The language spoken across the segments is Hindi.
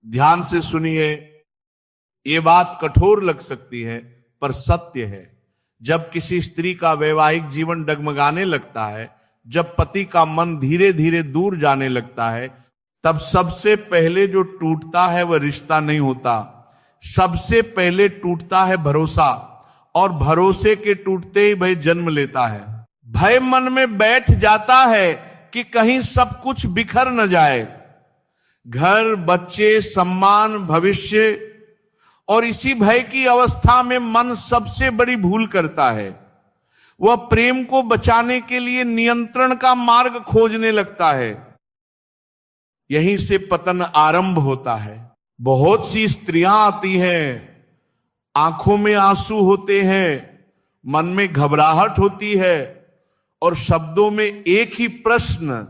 ध्यान से सुनिए, ये बात कठोर लग सकती है पर सत्य है। जब किसी स्त्री का वैवाहिक जीवन डगमगाने लगता है, जब पति का मन धीरे धीरे दूर जाने लगता है, तब सबसे पहले जो टूटता है वह रिश्ता नहीं होता, सबसे पहले टूटता है भरोसा। और भरोसे के टूटते ही भय जन्म लेता है। भय मन में बैठ जाता है कि कहीं सब कुछ बिखर न जाए, घर, बच्चे, सम्मान, भविष्य। और इसी भय की अवस्था में मन सबसे बड़ी भूल करता है, वह प्रेम को बचाने के लिए नियंत्रण का मार्ग खोजने लगता है। यहीं से पतन आरंभ होता है। बहुत सी स्त्रियां आती हैं, आंखों में आंसू होते हैं, मन में घबराहट होती है और शब्दों में एक ही प्रश्न,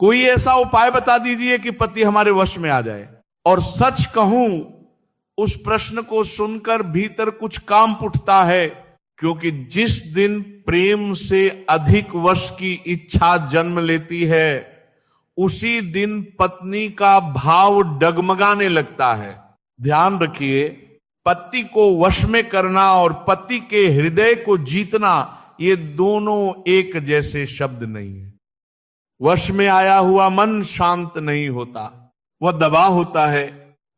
कोई ऐसा उपाय बता दीजिए कि पति हमारे वश में आ जाए। और सच कहूं, उस प्रश्न को सुनकर भीतर कुछ कांप उठता है, क्योंकि जिस दिन प्रेम से अधिक वश की इच्छा जन्म लेती है, उसी दिन पत्नी का भाव डगमगाने लगता है। ध्यान रखिए, पति को वश में करना और पति के हृदय को जीतना, ये दोनों एक जैसे शब्द नहीं है। वश में आया हुआ मन शांत नहीं होता, वह दबा होता है,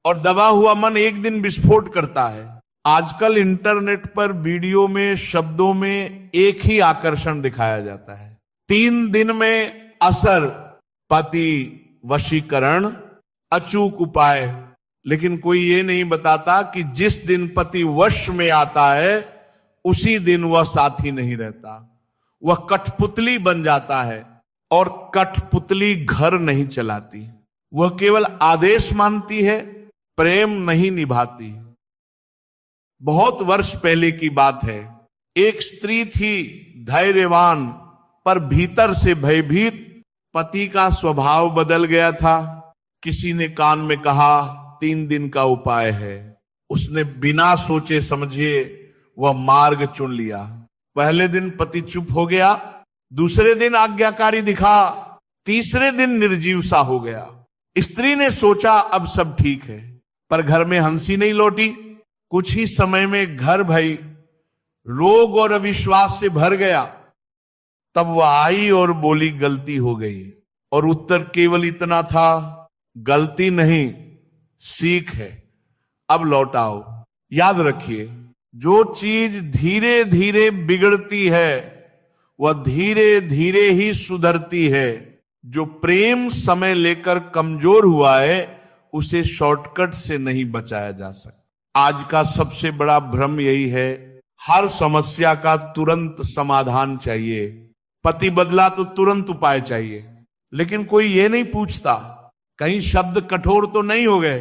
और दबा हुआ मन एक दिन विस्फोट करता है। आजकल इंटरनेट पर वीडियो में, शब्दों में एक ही आकर्षण दिखाया जाता है। 3 दिन में असर, पति वशीकरण, अचूक उपाय। लेकिन कोई ये नहीं बताता कि जिस दिन पति वश में आता है, उसी दिन वह साथी नहीं रहता, वह कठपुतली बन जाता है। और कठपुतली घर नहीं चलाती, वह केवल आदेश मानती है, प्रेम नहीं निभाती। बहुत वर्ष पहले की बात है, एक स्त्री थी धैर्यवान पर भीतर से भयभीत। पति का स्वभाव बदल गया था। किसी ने कान में कहा 3 दिन का उपाय है। उसने बिना सोचे समझे वह मार्ग चुन लिया। पहले दिन पति चुप हो गया, दूसरे दिन आज्ञाकारी दिखा, तीसरे दिन निर्जीव सा हो गया। स्त्री ने सोचा अब सब ठीक है, पर घर में हंसी नहीं लौटी। कुछ ही समय में घर भई रोग और अविश्वास से भर गया। तब वह आई और बोली गलती हो गई, और उत्तर केवल इतना था, गलती नहीं, सीख है, अब लौटाओ। याद रखिए, जो चीज धीरे धीरे बिगड़ती है वह धीरे धीरे ही सुधरती है। जो प्रेम समय लेकर कमजोर हुआ है, उसे शॉर्टकट से नहीं बचाया जा सकता। आज का सबसे बड़ा भ्रम यही है, हर समस्या का तुरंत समाधान चाहिए। पति बदला तो तुरंत उपाय चाहिए, लेकिन कोई ये नहीं पूछता कहीं शब्द कठोर तो नहीं हो गए,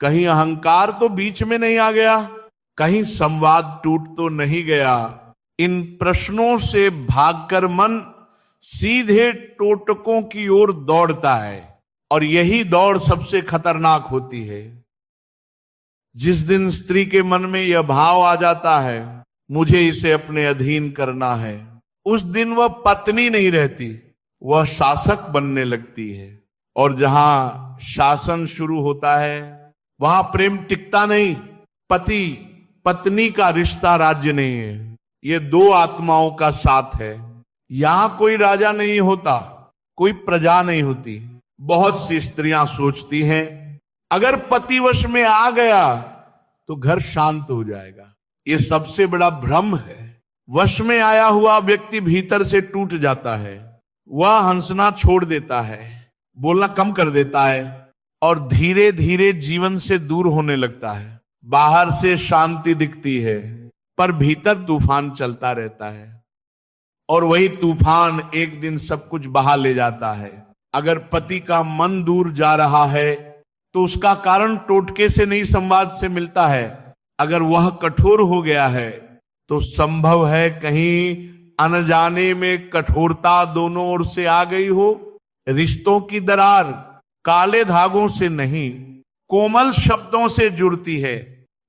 कहीं अहंकार तो बीच में नहीं आ गया, कहीं संवाद टूट तो नहीं गया। इन प्रश्नों से भागकर मन सीधे टोटकों की ओर दौड़ता है, और यही दौड़ सबसे खतरनाक होती है। जिस दिन स्त्री के मन में यह भाव आ जाता है, मुझे इसे अपने अधीन करना है, उस दिन वह पत्नी नहीं रहती, वह शासक बनने लगती है। और जहां शासन शुरू होता है, वहां प्रेम टिकता नहीं। पति पत्नी का रिश्ता राज्य नहीं है, ये 2 आत्माओं का साथ है। यहां कोई राजा नहीं होता, कोई प्रजा नहीं होती। बहुत सी स्त्रियां सोचती हैं, अगर पति वश में आ गया तो घर शांत हो जाएगा। ये सबसे बड़ा भ्रम है। वश में आया हुआ व्यक्ति भीतर से टूट जाता है, वह हंसना छोड़ देता है, बोलना कम कर देता है, और धीरे धीरे जीवन से दूर होने लगता है। बाहर से शांति दिखती है, पर भीतर तूफान चलता रहता है, और वही तूफान एक दिन सब कुछ बहा ले जाता है। अगर पति का मन दूर जा रहा है, तो उसका कारण टोटके से नहीं, संवाद से मिलता है। अगर वह कठोर हो गया है, तो संभव है कहीं अनजाने में कठोरता दोनों ओर से आ गई हो। रिश्तों की दरार काले धागों से नहीं, कोमल शब्दों से जुड़ती है।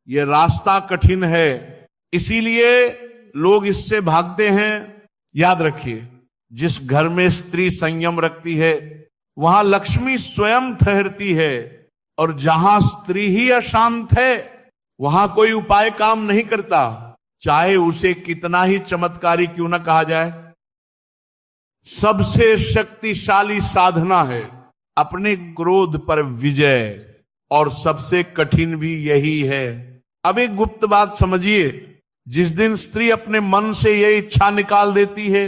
यह रास्ता कठिन है, इसीलिए लोग इससे भागते हैं। याद रखिए, जिस घर में स्त्री संयम रखती है, वहां लक्ष्मी स्वयं ठहरती है। और जहां स्त्री ही अशांत है वहां कोई उपाय काम नहीं करता, चाहे उसे कितना ही चमत्कारी क्यों ना कहा जाए। सबसे शक्तिशाली साधना है अपने क्रोध पर विजय, और सबसे कठिन भी यही है। अब एक गुप्त बात समझिए, जिस दिन स्त्री अपने मन से यह इच्छा निकाल देती है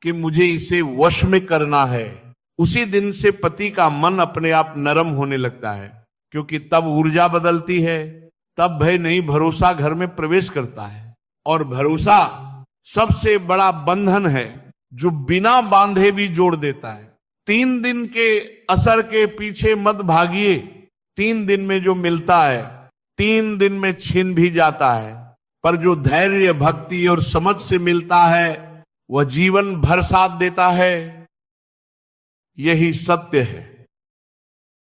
कि मुझे इसे वश में करना है, उसी दिन से पति का मन अपने आप नरम होने लगता है, क्योंकि तब ऊर्जा बदलती है, तब भय नहीं भरोसा घर में प्रवेश करता है। और भरोसा सबसे बड़ा बंधन है जो बिना बांधे भी जोड़ देता है। 3 दिन के असर के पीछे मत भागिए, 3 दिन में जो मिलता है 3 दिन में छिन भी जाता है, पर जो धैर्य भक्ति और समझ से मिलता है वह जीवन भर साथ देता है। यही सत्य है।